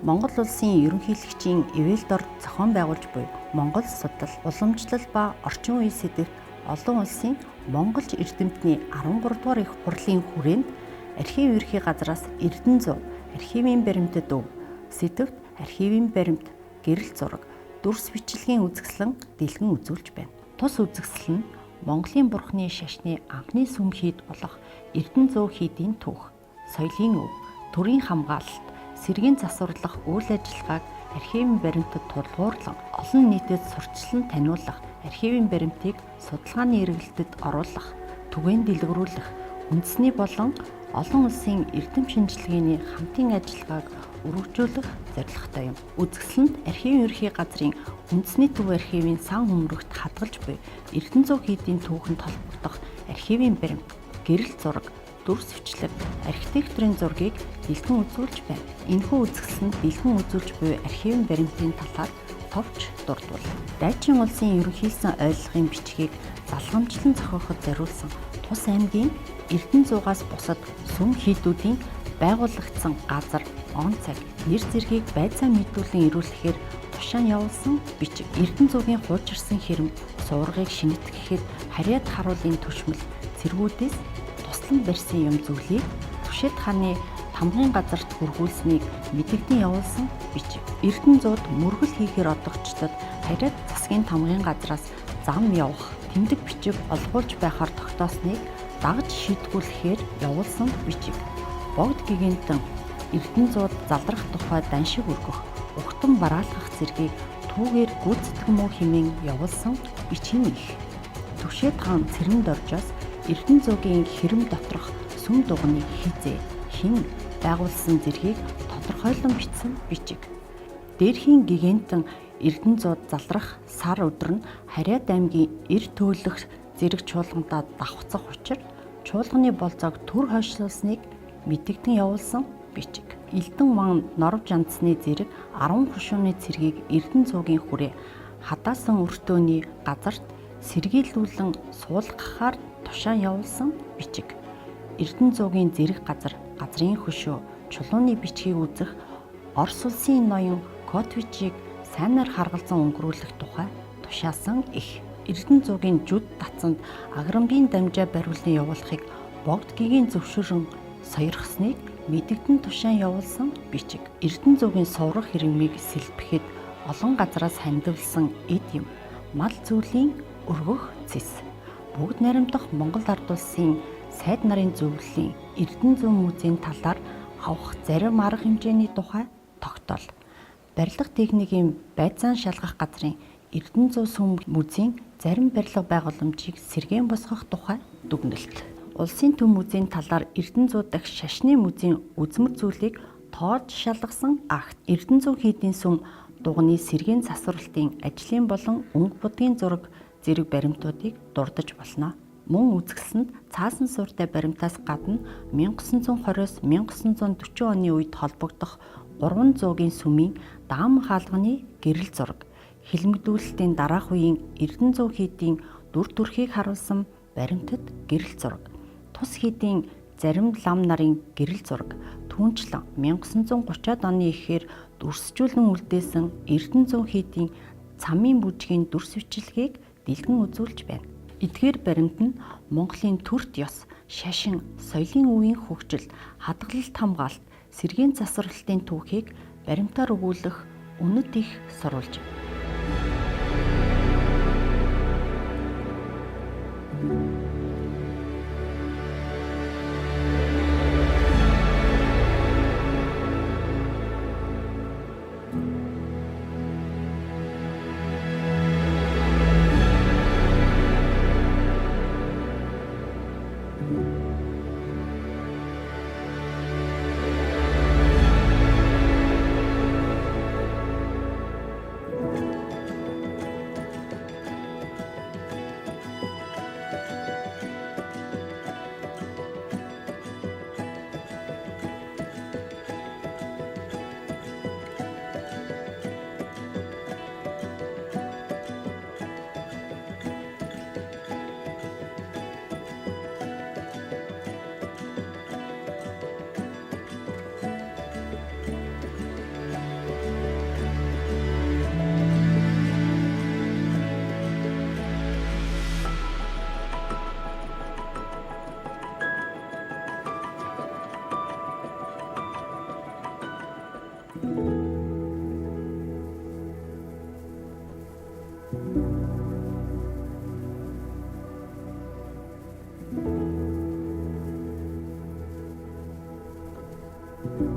Монгол улсын ерөнхийлөгчийн ивэлдор зохион байгуулж буй Монгол судлал, уламжлал ба орчин үеийн сэдэвт олон улсын монголч эрдэмтний 13 дугаар их хурлын хүрээнд архив ерхий газраас Эрдэнэзуу архивын баримтад өв, сэдэвт архивын баримт, гэрэл зураг, дүрс бичлэгийн үзэсгэлэн дэлгэн үзүүлж байна. Тус үзэсгэлэн нь Монголын бурхны шашны анхны сүм хийд болох Эрдэнэзуу хийдийн түүх, соёлын өв, төрийн хамгаалалт, сэргийн засварлах үйл ажиллагааг архивын баримтад тулгуурлан олон нийтэд сурталчлан таниулах, архивын баримтыг судалгааны эргэлтэд оруулах, түгээн дэлгэрүүлэх, үндэсний болон олон улсын эрдэм шинжилгээний хамтын ажиллагааг өргөжүүлэх зорилготой юм. Үзэсгэлэнт архивын ерхий газрын үндэсний төв архивын сан хөмрөгт хадгалж буй Эрдэнэзуу хийдийн түүхэнд холбогдох архивын баримт, гэрэл зураг, дүрс бичлэг, архитектурын зургийг дэлгэн үзүүлж байна. Энэхүү үзэсгэлэнд дэлгэн үзүүлж буй архивын баримтын талаар товч дурдвал. Дайчин улсын ерөнхийлсөн ойлгохын бичгийг залгамжлан зохиоход зориулсан тус аймгийн Эрдэнэзуугаас бусад сүм хийдүүдийн байгуулагдсан газар, он цаг, нэр зэргийг байцаан мэдүүлэн ирүүлэхээр тушаан явуулсан бичиг. Эрдэнэзуугийн хуучирсан хэрэм, суургыг шинэтгэхэд харьяат харуулын төшмөл, цэргүүдээс туслан барьсан юм зүйлийг Түшэд хааны тамгын газарт хөргүүлсэнийг мэдэгдэн явуулсан бичиг. Эрдэнэзууд мөргөл хийхээр одогчдод харьяат засгийн тамгын газраас зам явах тэмдэг бичиг олгуулж байхаар тогтоосныг дагж шийдгүүлэхээр явуулсан бичиг. Богд гигантан Эрдэнэзууд залрах тухай даншиг өргөх, угтан бараалгах зэргийг түүгээр гүйцэтгэх муу хэмээн явуулсан бичгийн их. Түшэд хаан цэрэнд оржоос Эрдэнэзуугийн хэрэм доторх сүм дуганыг хизээ, хэн байгуулсан зэргийг тодорхойлон бичсэн бичиг. Дээрхийн гигантан Эрдэнэзууд залрах сар өдөр нь Харьяат аймгийн эр төөлөх зэрэг чуулгантаа давхцах учир чуулганы болзоог төр хойшлуулсныг мэдэгдэн явуулсан бичиг. Элдэн ван норов жандсны зэрэг 10 хушууны цэргийг Эрдэнэзуугийн хүрээ хадаасан өртөөний газарт сэргийлүүлэн суулгахаар тушаан явуулсан бичиг. Эрдэнэзуугийн зэрэг газар, газрын хөшөө, чулууны бичгийг үзэх Орос улсын ноён Котвичийг сайнаар харгалзан өнгөрүүлэх тухай тушаасан их. Эрдэнэзуугийн жүд татсанд аграмбын дамжаа бариулан явуулахыг богд гигийн зөвшөөрөн сойрхсныг мэдэгдэн тушаан явуулсан бичиг. Эрдэнэзуугийн суврах хэрэмийг сэлбэхэд олон газраас хандивлсан эд юм, мал зүйлийн өргөх цэс. Бүгд наримдах Монгол ард улсын сайд нарын зөвлөлийн Эрдэнэзуу музейн талаар авах зарим арга хэмжээний тухай тогтоол. Барилга техникийн байцаан шалгах газрын Эрдэнэзуу сүм музейн зарим барилга байгууламжийг сэргээн босгох тухай дүгнэлт. Улсын төв музейн талаар Эрдэнэзуу дахь шашны музейн үзмэр зүйлийг тоож шалгасан акт. Эрдэнэзуу хийдийн сүм дуганы сэргийн засварлалтын ажлын болон өнгө будгийн зураг зэрэг баримтуудыг дурдж болно. Мөн үзэсгэлэнд цаасан суурьтай баримтаас гадна 1920-с 1940 оны үед холбогдох 300-гийн сүмийн даам хаалганы гэрэл зураг, хэлмэгдүүлэлтийн дараах үеийн Эрдэнэзуу хийдийн дүр төрхийг харуулсан баримтат гэрэл зураг, тус хийдийн зарим лам нарын гэрэл зураг, түүнчлэн 1930-ад оны эхээр дүрсжүүлэн үлдээсэн Эрдэнэзуу хийдийн цамын бүжгийн дүрс бичлэгийг дэлгэн үзүүлж байна. Эдгээр баримт нь Монголын төрт ёс, шашин, соёлын үеийн хөгжил, хадгалалт хамгаалалт, сэргийн засварлалтын түүхийг баримтаар өгүүлэх үнэт их сурвалж. байна.